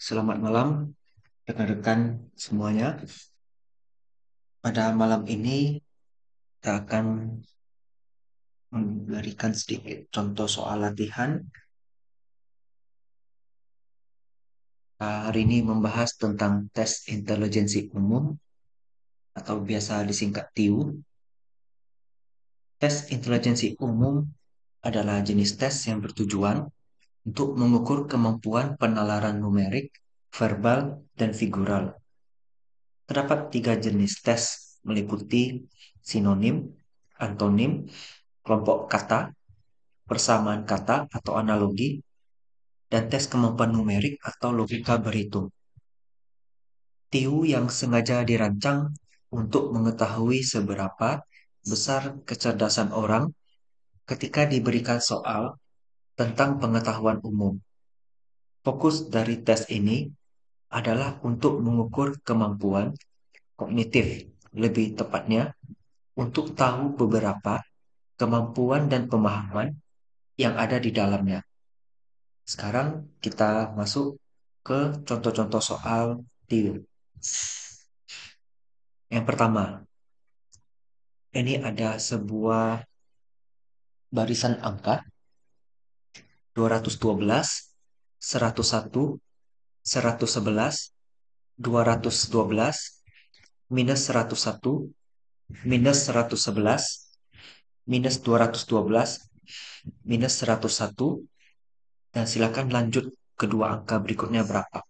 Selamat malam, rekan-rekan semuanya. Pada malam ini, kita akan memberikan sedikit contoh soal latihan. Hari ini membahas tentang tes intelijensi umum atau biasa disingkat TIU. Tes intelijensi umum adalah jenis tes yang bertujuan untuk mengukur kemampuan penalaran numerik, verbal, dan figural. Terdapat 3 jenis tes meliputi sinonim, antonim, kelompok kata, persamaan kata atau analogi, dan tes kemampuan numerik atau logika berhitung. TIU yang sengaja dirancang untuk mengetahui seberapa besar kecerdasan orang ketika diberikan soal tentang pengetahuan umum. Fokus dari tes ini adalah untuk mengukur kemampuan kognitif, lebih tepatnya untuk tahu beberapa kemampuan dan pemahaman yang ada di dalamnya. Sekarang kita masuk ke contoh-contoh soal TIU. Yang pertama, ini ada sebuah barisan angka 212, 101, 111, 212, minus 101, minus 111, minus 212, minus 101, dan silakan lanjut kedua angka berikutnya berapa.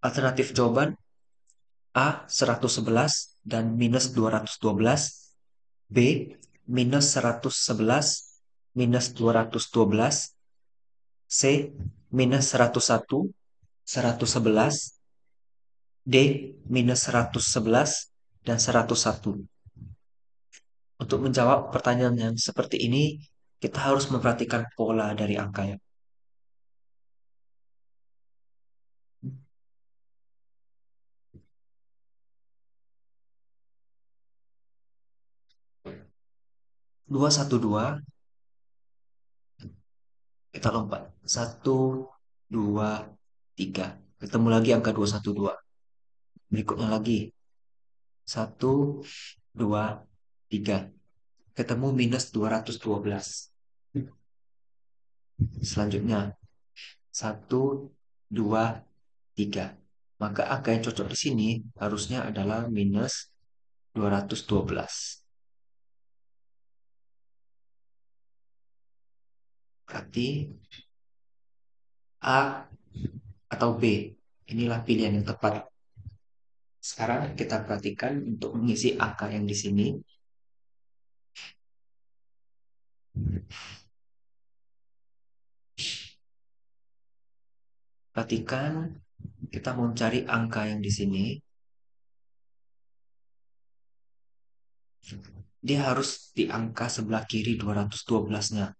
Alternatif jawaban A 111 dan minus 212, B minus 111 minus 212, C minus 101, 111, D minus 111 dan 101. Untuk menjawab pertanyaan yang seperti ini, kita harus memperhatikan pola dari angkanya. Dua satu dua, kita lompat. 1, 2, 3. Ketemu lagi angka 212. Berikutnya lagi. 1, 2, 3. Ketemu minus 212. Selanjutnya 1, 2, 3. Maka angka yang cocok di sini harusnya adalah minus 212. Berarti A atau B. Inilah pilihan yang tepat. Sekarang kita perhatikan untuk mengisi angka yang di sini. Perhatikan, kita mau mencari angka yang di sini. Dia harus di angka sebelah kiri 212-nya.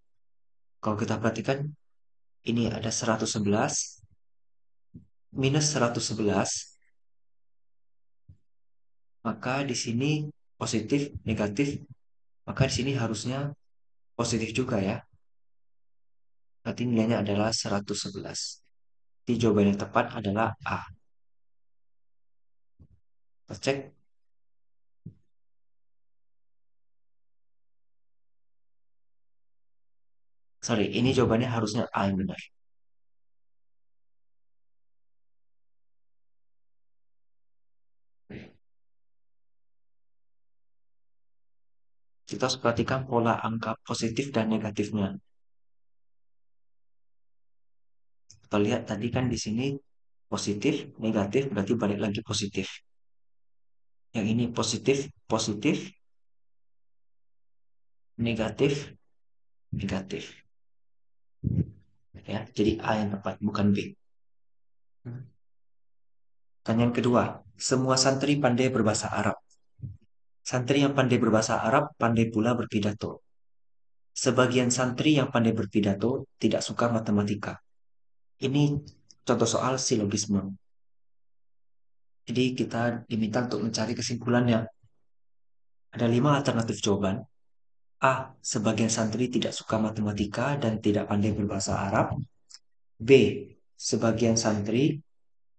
Kalau kita perhatikan, ini ada 111 minus 111, maka di sini positif, negatif, maka di sini harusnya positif juga ya. Berarti nilainya adalah 111. Jadi jawaban yang tepat adalah A. Kita cek. Sorry, ini jawabannya harusnya A yang benar. Kita harus perhatikan pola angka positif dan negatifnya. Kita lihat tadi kan di sini positif, negatif, berarti balik lagi positif. Yang ini positif, positif, negatif, negatif. Ya, jadi A yang tepat, bukan B. Pertanyaan kedua, semua santri pandai berbahasa Arab. Santri yang pandai berbahasa Arab pandai pula berpidato. Sebagian santri yang pandai berpidato tidak suka matematika. Ini contoh soal silogisme. Jadi kita diminta untuk mencari kesimpulannya. Ada 5 alternatif jawaban. A. Sebagian santri tidak suka matematika dan tidak pandai berbahasa Arab. B. Sebagian santri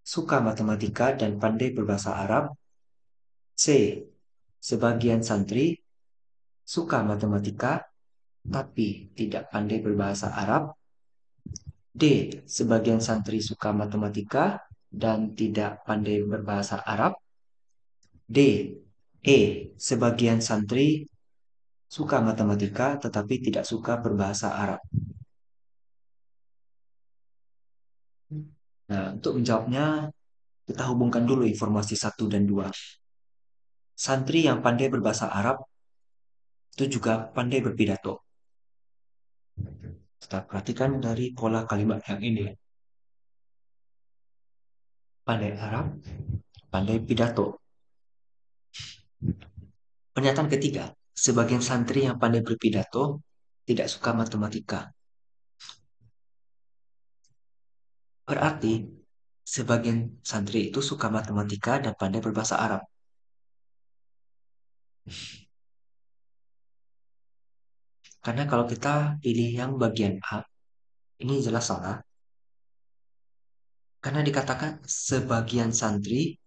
suka matematika dan pandai berbahasa Arab. C. Sebagian santri suka matematika tapi tidak pandai berbahasa Arab. D. Sebagian santri suka matematika dan tidak pandai berbahasa Arab. D. E. Sebagian santri suka matematika tetapi tidak suka berbahasa Arab. Nah, untuk menjawabnya, kita hubungkan dulu informasi satu dan dua. Santri yang pandai berbahasa Arab itu juga pandai berpidato. Kita perhatikan dari pola kalimat yang ini. Pandai Arab, pandai pidato. Pernyataan ketiga, sebagian santri yang pandai berpidato tidak suka matematika. Berarti, sebagian santri itu suka matematika dan pandai berbahasa Arab. Karena kalau kita pilih yang bagian A, ini jelas salah. Karena dikatakan sebagian santri,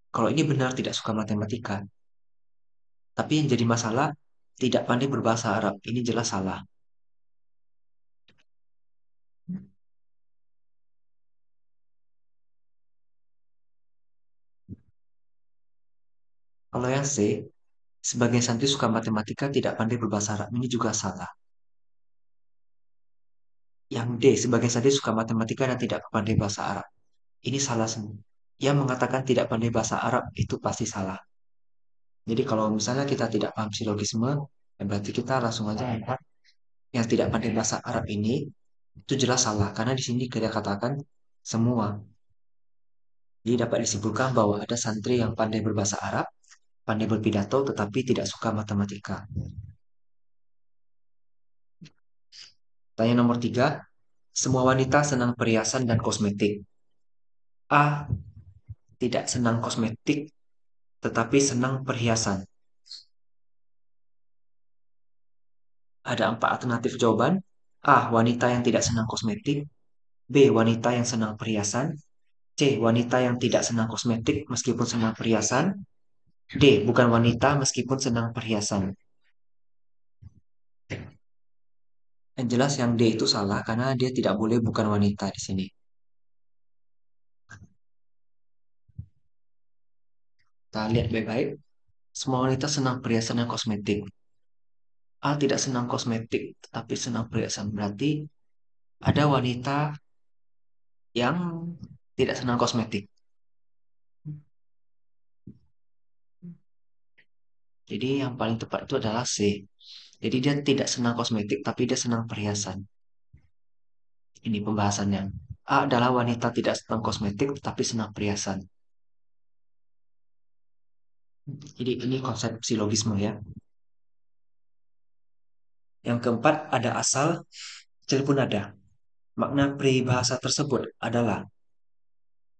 kalau ini benar tidak suka matematika. Tapi yang jadi masalah, tidak pandai berbahasa Arab. Ini jelas salah. Kalau yang C, sebagian santri suka matematika tidak pandai berbahasa Arab. Ini juga salah. Yang D, sebagian santri suka matematika dan tidak pandai bahasa Arab. Ini salah semua. Yang mengatakan tidak pandai bahasa Arab itu pasti salah. Jadi kalau misalnya kita tidak paham silogisme, ya berarti kita langsung aja lihat yang tidak pandai bahasa Arab ini itu jelas salah. Karena di sini kita katakan semua. Jadi dapat disimpulkan bahwa ada santri yang pandai berbahasa Arab, pandai berpidato, tetapi tidak suka matematika. Tanya nomor tiga, semua wanita senang perhiasan dan kosmetik. A. Tidak senang kosmetik, tetapi senang perhiasan. Ada empat alternatif jawaban. A. Wanita yang tidak senang kosmetik. B. Wanita yang senang perhiasan. C. Wanita yang tidak senang kosmetik meskipun senang perhiasan. D. Bukan wanita meskipun senang perhiasan. Yang jelas yang D itu salah karena dia tidak boleh bukan wanita di sini. Kita lihat baik-baik. Semua wanita senang perhiasan dan kosmetik. A tidak senang kosmetik, tetapi senang perhiasan. Berarti ada wanita yang tidak senang kosmetik. Jadi yang paling tepat itu adalah C. Jadi dia tidak senang kosmetik, tapi dia senang perhiasan. Ini pembahasannya. A adalah wanita tidak senang kosmetik, tapi senang perhiasan. Jadi ini konsep silogisme ya. Yang keempat ada asal, cel pun ada. Makna peribahasa tersebut adalah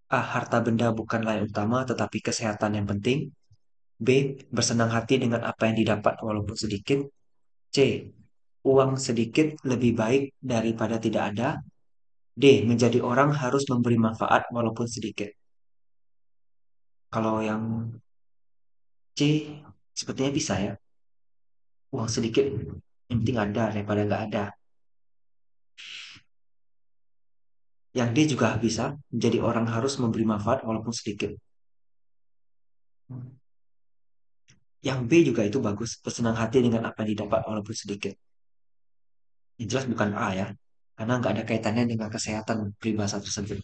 A. Harta benda bukanlah yang utama, tetapi kesehatan yang penting. B. Bersenang hati dengan apa yang didapat walaupun sedikit. C. Uang sedikit lebih baik daripada tidak ada. D. Menjadi orang harus memberi manfaat walaupun sedikit. Kalau yang C, sepertinya bisa ya. Uang sedikit, yang penting ada daripada nggak ada. Yang D juga bisa, menjadi orang harus memberi manfaat walaupun sedikit. Yang B juga itu bagus, bersenang hati dengan apa yang didapat walaupun sedikit. Yang jelas bukan A ya, karena nggak ada kaitannya dengan kesehatan peribahasa tersebut.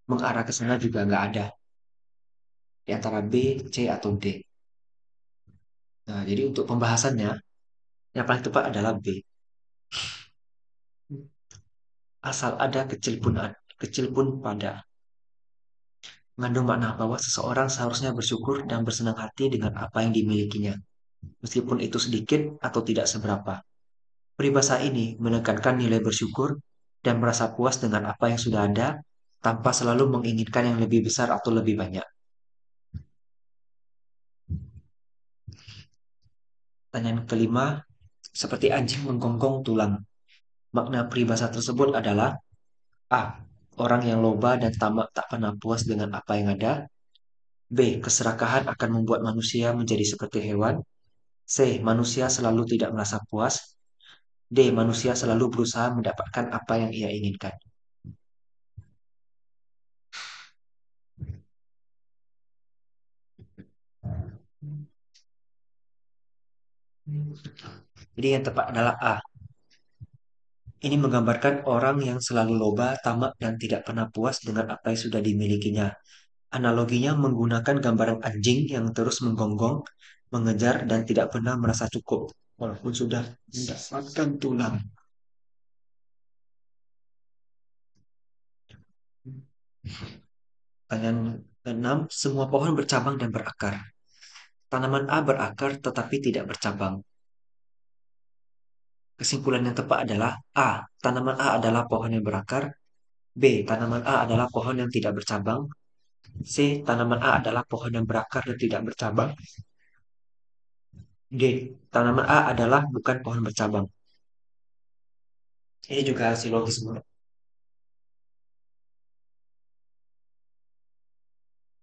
Mengarah ke sana juga nggak ada, di antara B, C, atau D. Nah, jadi untuk pembahasannya, yang paling tepat adalah B. Asal ada kecil pun pada. Mengandung makna bahwa seseorang seharusnya bersyukur dan bersenang hati dengan apa yang dimilikinya, meskipun itu sedikit atau tidak seberapa. Peribahasa ini menekankan nilai bersyukur dan merasa puas dengan apa yang sudah ada, tanpa selalu menginginkan yang lebih besar atau lebih banyak. Pertanyaan kelima, seperti anjing menggonggong tulang. Makna peribahasa tersebut adalah A. Orang yang loba dan tamak tak pernah puas dengan apa yang ada. B. Keserakahan akan membuat manusia menjadi seperti hewan. C. Manusia selalu tidak merasa puas. D. Manusia selalu berusaha mendapatkan apa yang ia inginkan. Jadi yang tepat adalah A. Ini menggambarkan orang yang selalu loba, tamak, dan tidak pernah puas dengan apa yang sudah dimilikinya. Analoginya menggunakan gambaran anjing yang terus menggonggong, mengejar, dan tidak pernah merasa cukup, walaupun sudah mendapatkan tulang. Pertanyaan keenam, semua pohon bercabang dan berakar. Tanaman A berakar tetapi tidak bercabang. Kesimpulan yang tepat adalah A. Tanaman A adalah pohon yang berakar. B. Tanaman A adalah pohon yang tidak bercabang. C. Tanaman A adalah pohon yang berakar dan tidak bercabang. D. Tanaman A adalah bukan pohon bercabang. Ini juga silogisme.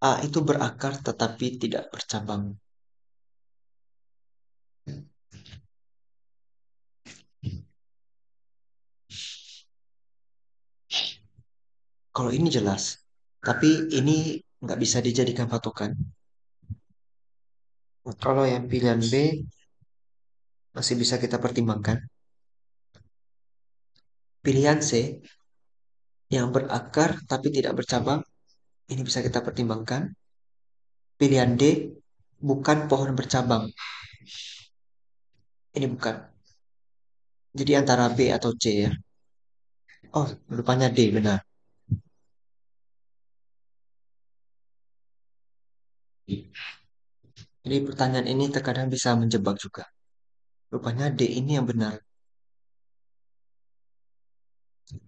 A itu berakar tetapi tidak bercabang. Kalau ini jelas, tapi ini nggak bisa dijadikan patokan. Kalau yang pilihan B masih bisa kita pertimbangkan. Pilihan C yang berakar tapi tidak bercabang, ini bisa kita pertimbangkan. Pilihan D bukan pohon bercabang, ini bukan. Jadi antara B atau C ya. Oh, rupanya D benar. Jadi pertanyaan ini terkadang bisa menjebak juga. Rupanya D ini yang benar.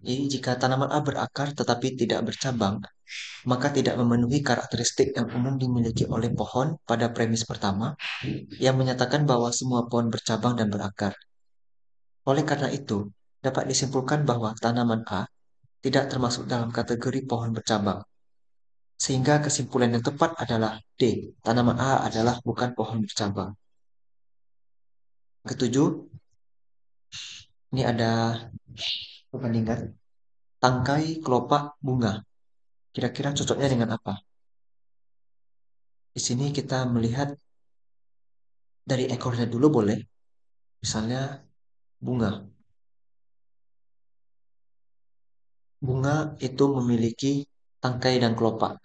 Jadi jika tanaman A berakar tetapi tidak bercabang, maka tidak memenuhi karakteristik yang umum dimiliki oleh pohon pada premis pertama, yang menyatakan bahwa semua pohon bercabang dan berakar. Oleh karena itu, dapat disimpulkan bahwa tanaman A tidak termasuk dalam kategori pohon bercabang. Sehingga kesimpulan yang tepat adalah D. Tanaman A adalah bukan pohon bercabang. Ketujuh, ini ada perbandingan tangkai kelopak bunga. Kira-kira cocoknya dengan apa? Di sini kita melihat dari ekornya dulu boleh. Misalnya bunga. Bunga itu memiliki tangkai dan kelopak.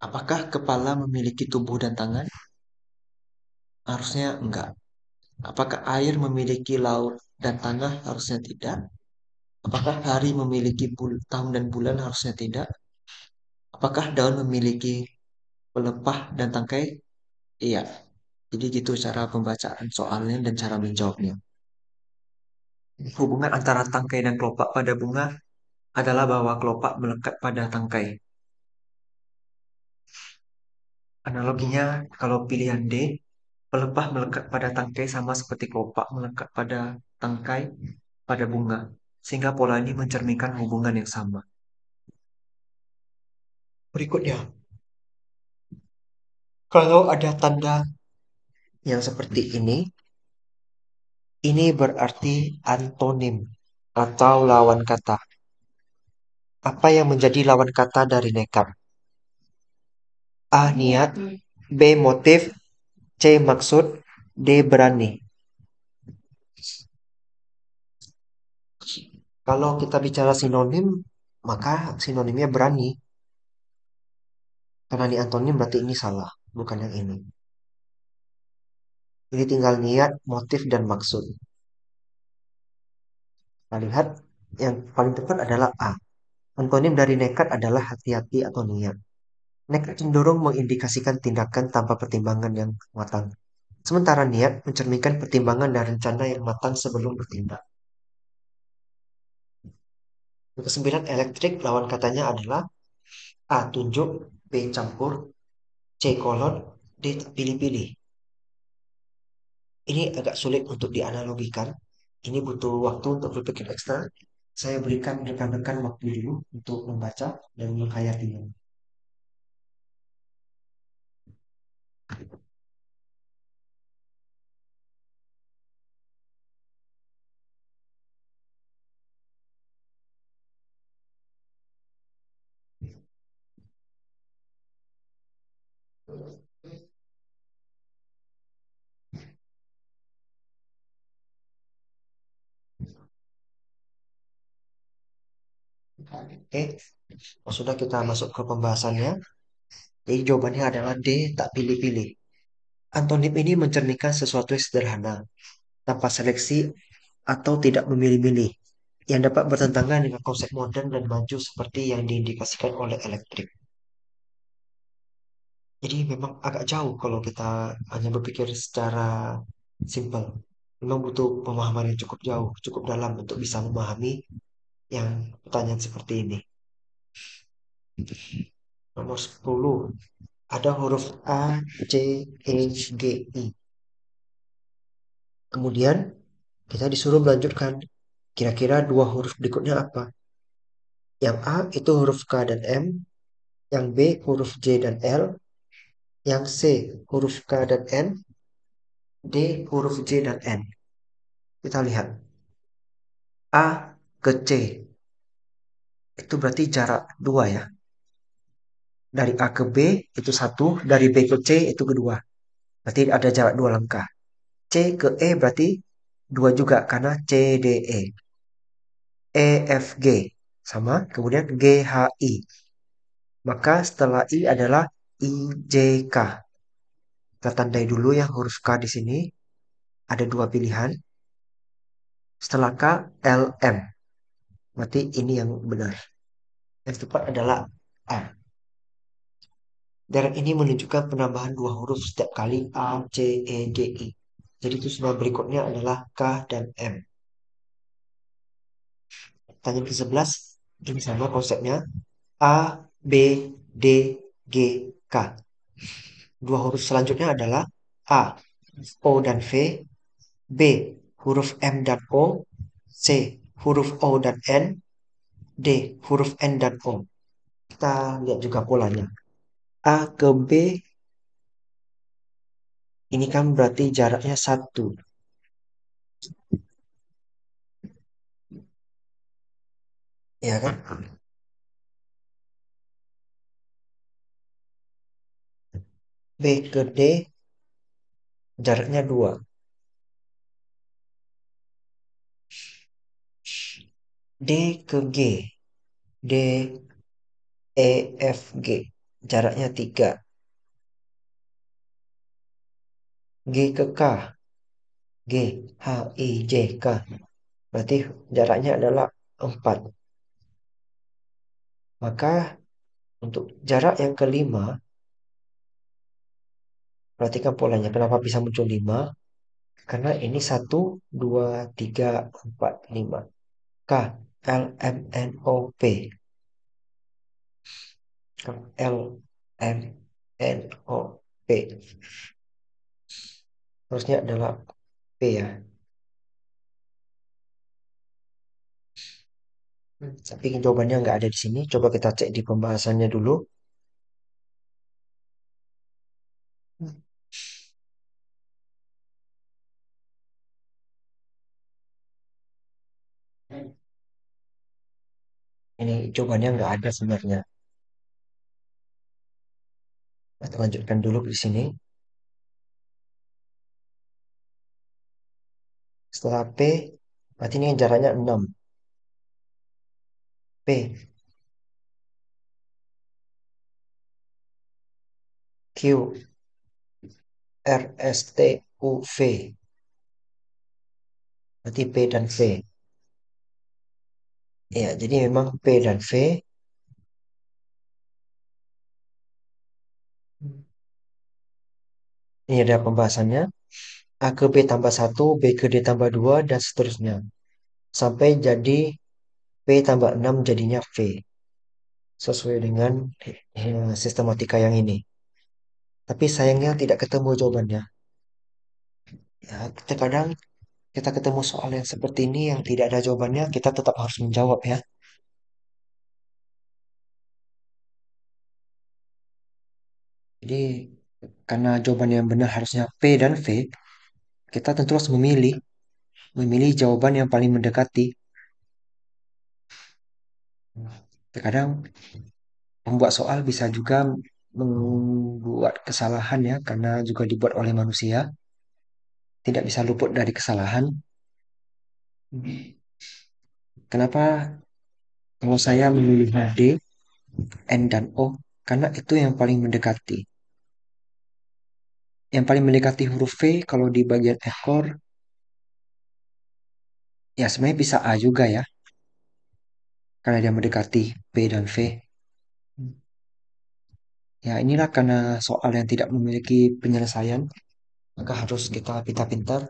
Apakah kepala memiliki tubuh dan tangan? Harusnya enggak. Apakah air memiliki laut dan tanah? Harusnya tidak. Apakah hari memiliki tahun dan bulan? Harusnya tidak. Apakah daun memiliki pelepah dan tangkai? Iya. Jadi gitu cara pembacaan soalnya dan cara menjawabnya. Hubungan antara tangkai dan kelopak pada bunga adalah bahwa kelopak melekat pada tangkai. Analoginya, kalau pilihan D, pelepah melekat pada tangkai sama seperti kelopak melekat pada tangkai pada bunga. Sehingga pola ini mencerminkan hubungan yang sama. Berikutnya, kalau ada tanda yang seperti ini berarti antonim atau lawan kata. Apa yang menjadi lawan kata dari nekat? A. Niat. B. Motif. C. Maksud. D. Berani. Kalau kita bicara sinonim, maka sinonimnya berani. Karena ini antonim berarti ini salah, bukan yang ini. Jadi tinggal niat, motif, dan maksud. Kita lihat yang paling tepat adalah A. Antonim dari nekat adalah hati-hati atau niat. Nekat cenderung mengindikasikan tindakan tanpa pertimbangan yang matang. Sementara niat mencerminkan pertimbangan dan rencana yang matang sebelum bertindak. Yang kesembilan, elektrik lawan katanya adalah A. Tunjuk. B. Campur. C. Kolot. D. Pilih-pilih. Ini agak sulit untuk dianalogikan. Ini butuh waktu untuk berpikir ekstra. Saya berikan rekan-rekan waktu dulu untuk membaca dan menghayatinya. Oke, sudah kita masuk ke pembahasannya. Jadi jawabannya adalah D, tak pilih-pilih. Antonim ini mencerminkan sesuatu yang sederhana, tanpa seleksi atau tidak memilih-milih, yang dapat bertentangan dengan konsep modern dan maju seperti yang diindikasikan oleh elektrik. Jadi memang agak jauh kalau kita hanya berpikir secara simpel. Memang butuh pemahaman yang cukup jauh, cukup dalam untuk bisa memahami yang pertanyaan seperti ini. Nomor 10, ada huruf A, C, E, G, I. Kemudian kita disuruh melanjutkan. Kira-kira dua huruf berikutnya apa? Yang A itu huruf K dan M, yang B huruf J dan L, yang C huruf K dan N, D huruf J dan N. Kita lihat. A ke C itu berarti jarak dua ya. Dari A ke B itu satu, dari B ke C itu kedua. Berarti ada jarak dua langkah. C ke E berarti dua juga karena C, D, E. E, F, G sama. Kemudian G, H, I. Maka setelah I adalah I, J, K. Kita tandai dulu yang huruf K di sini. Ada dua pilihan. Setelah K, L, M. Berarti ini yang benar. Yang tepat adalah A. Deret ini menunjukkan penambahan dua huruf setiap kali A, C, E, D, I. Jadi itu semua berikutnya adalah K dan M. Pertanyaan ke-11, ini sama konsepnya. A, B, D, G, K. Dua huruf selanjutnya adalah A, O dan V, B, huruf M dan O, C, huruf O dan N, D, huruf N dan O. Kita lihat juga polanya. A ke B, ini kan berarti jaraknya satu. Ya kan? B ke D, jaraknya dua. D ke G, D, E, F, G. Jaraknya tiga. G ke K, G, H, I, J, K. Berarti jaraknya adalah 4. Maka untuk jarak yang kelima, perhatikan polanya. Kenapa bisa muncul 5? Karena ini 1, 2, 3, 4, 5. K, L, M, N, O, P. K, L, M, N, O, P. Harusnya adalah P ya. Tapi jawabannya nggak ada di sini. Coba kita cek di pembahasannya dulu. Ini jawabannya nggak ada sebenarnya. Kita lanjutkan dulu di sini. Setelah P, berarti ini jaraknya 6. P, Q, R, S, T, U, V. Berarti P dan V. Ya, jadi memang P dan V. Ini ada pembahasannya. A ke B tambah satu, B ke D tambah 2, dan seterusnya. Sampai jadi P tambah 6 jadinya V. Sesuai dengan sistematika yang ini. Tapi sayangnya tidak ketemu jawabannya. Ya, terkadang kita ketemu soal yang seperti ini yang tidak ada jawabannya, kita tetap harus menjawab ya. Jadi, karena jawaban yang benar harusnya P dan V, kita tentu harus memilih jawaban yang paling mendekati. Terkadang pembuat soal bisa juga membuat kesalahan ya, karena juga dibuat oleh manusia, tidak bisa luput dari kesalahan. Kenapa kalau saya memilih D, N, dan O? Karena itu yang paling mendekati. Yang paling mendekati huruf V kalau di bagian ekor, ya sebenarnya bisa A juga ya, karena dia mendekati P dan V. Ya inilah karena soal yang tidak memiliki penyelesaian, maka harus kita pintar-pintar.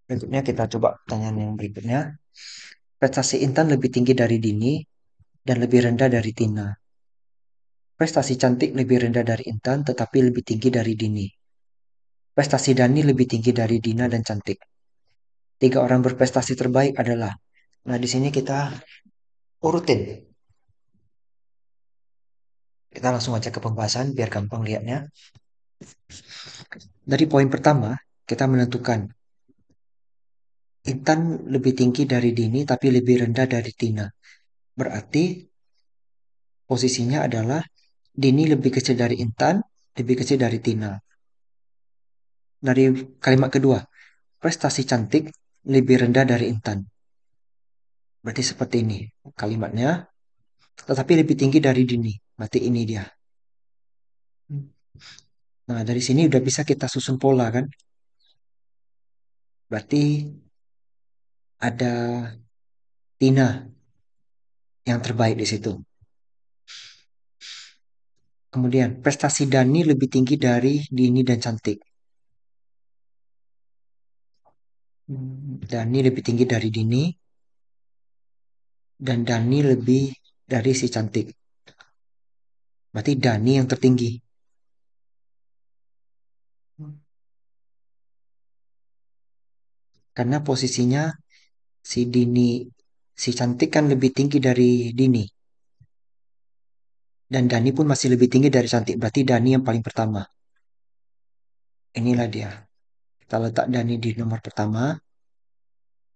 Berikutnya kita coba pertanyaan yang berikutnya. Prestasi Intan lebih tinggi dari Dini dan lebih rendah dari Tina. Prestasi Cantik lebih rendah dari Intan tetapi lebih tinggi dari Dini. Prestasi Dani lebih tinggi dari Dina dan Cantik. Tiga orang berprestasi terbaik adalah. Nah, di sini kita urutin. Kita langsung aja ke pembahasan biar gampang lihatnya. Dari poin pertama, kita menentukan Intan lebih tinggi dari Dini tapi lebih rendah dari Tina. Berarti posisinya adalah Dini lebih kecil dari Intan, lebih kecil dari Tina. Dari kalimat kedua, prestasi cantik lebih rendah dari Intan. Berarti seperti ini kalimatnya, tetapi lebih tinggi dari Dini. Berarti ini dia. Nah, dari sini udah bisa kita susun pola kan? Berarti ada Tina yang terbaik di situ. Kemudian, prestasi Dani lebih tinggi dari Dini dan Cantik. Dani lebih tinggi dari Dini, dan Dani lebih dari si Cantik. Berarti Dani yang tertinggi. Karena posisinya si Dini, si Cantik kan lebih tinggi dari Dini. Dan Dani pun masih lebih tinggi dari Cantik. Berarti Dani yang paling pertama. Inilah dia. Kita letak Dani di nomor pertama.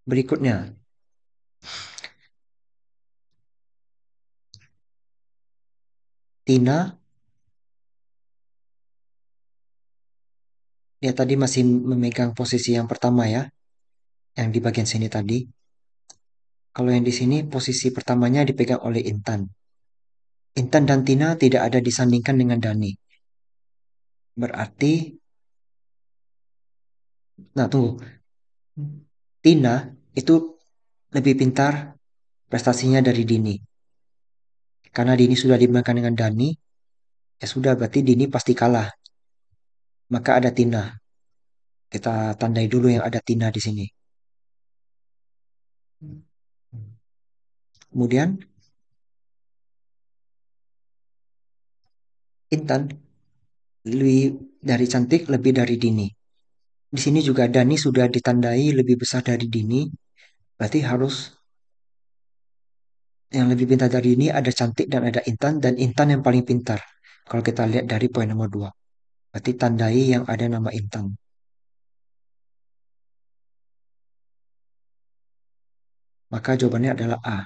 Berikutnya, Tina. Dia tadi masih memegang posisi yang pertama ya. Yang di bagian sini tadi. Kalau yang di sini posisi pertamanya dipegang oleh Intan. Intan dan Tina tidak ada disandingkan dengan Dani. Berarti, nah tunggu. Tina itu lebih pintar prestasinya dari Dini. Karena Dini sudah dimakan dengan Dani, ya sudah berarti Dini pasti kalah. Maka ada Tina. Kita tandai dulu yang ada Tina di sini. Kemudian Intan lebih dari cantik lebih dari Dini. Di sini juga Dani sudah ditandai lebih besar dari Dini. Berarti harus yang lebih pintar dari Dini ada cantik dan ada Intan. Dan Intan yang paling pintar. Kalau kita lihat dari poin nomor 2. Berarti tandai yang ada nama Intan. Maka jawabannya adalah A.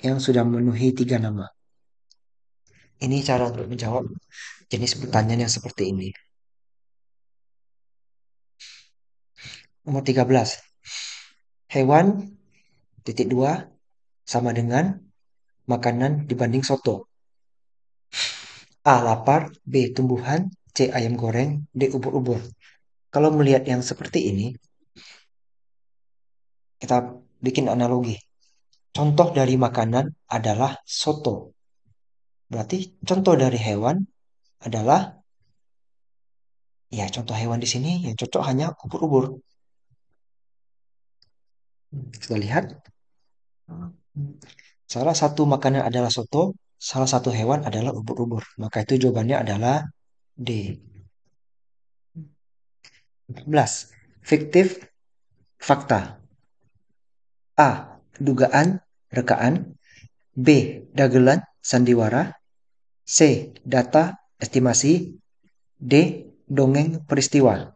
Yang sudah memenuhi 3 nama. Ini cara untuk menjawab jenis pertanyaan yang seperti ini. Nomor 13. Hewan titik 2 sama dengan makanan dibanding soto. A. Lapar. B. Tumbuhan. C. Ayam goreng. D. Ubur-ubur. Kalau melihat yang seperti ini, kita bikin analogi. Contoh dari makanan adalah soto. Berarti contoh dari hewan adalah, ya contoh hewan di sini yang cocok hanya ubur-ubur. Kita lihat, salah satu makanan adalah soto, salah satu hewan adalah ubur-ubur. Maka itu jawabannya adalah D. 14. Fiktif fakta. A. Dugaan rekaan. B. Dagelan sandiwara. C. Data estimasi. D. Dongeng peristiwa.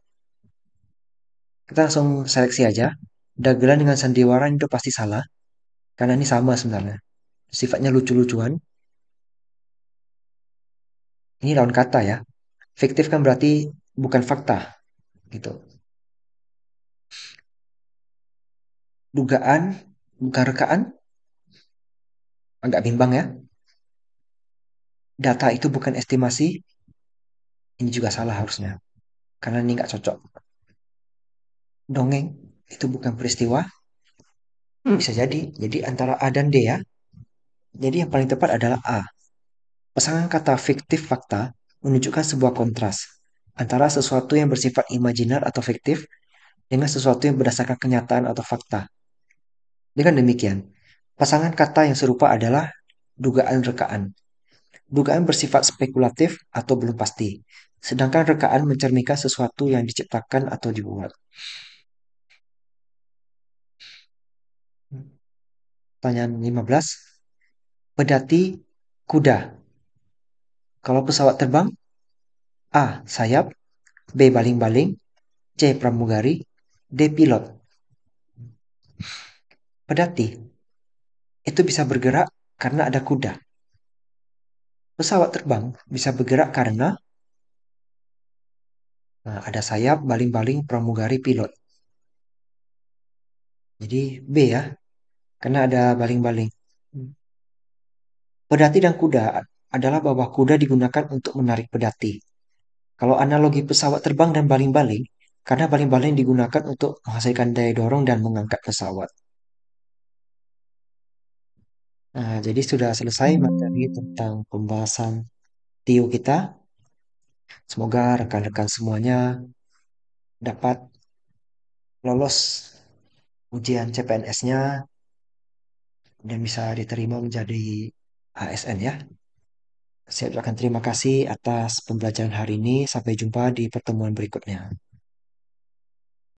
Kita langsung seleksi aja. Dagelan dengan sandiwara itu pasti salah. Karena ini sama sebenarnya. Sifatnya lucu-lucuan. Ini lawan kata ya. Fiktif kan berarti bukan fakta gitu. Dugaan bukan rekaan, agak bimbang ya. Data itu bukan estimasi, ini juga salah harusnya. Karena ini nggak cocok. Dongeng itu bukan peristiwa, bisa jadi. Jadi antara A dan D ya. Jadi yang paling tepat adalah A. Pasangan kata fiktif fakta menunjukkan sebuah kontras antara sesuatu yang bersifat imajinar atau fiktif dengan sesuatu yang berdasarkan kenyataan atau fakta. Dengan demikian, pasangan kata yang serupa adalah dugaan rekaan. Dugaan bersifat spekulatif atau belum pasti, sedangkan rekaan mencerminkan sesuatu yang diciptakan atau dibuat. Pertanyaan 15. Pedati kuda. Kalau pesawat terbang, A. Sayap, B. Baling-baling, C. Pramugari, D. Pilot. Pedati itu bisa bergerak karena ada kuda. Pesawat terbang bisa bergerak karena ada sayap, baling-baling, pramugari, pilot. Jadi B ya, karena ada baling-baling. Pedati dan kuda adalah bahwa kuda digunakan untuk menarik pedati. Kalau analogi pesawat terbang dan baling-baling, karena baling-baling digunakan untuk menghasilkan daya dorong dan mengangkat pesawat. Nah, jadi sudah selesai materi tentang pembahasan TIO kita. Semoga rekan-rekan semuanya dapat lolos ujian CPNS-nya dan bisa diterima menjadi ASN ya. Saya ucapkan terima kasih atas pembelajaran hari ini. Sampai jumpa di pertemuan berikutnya.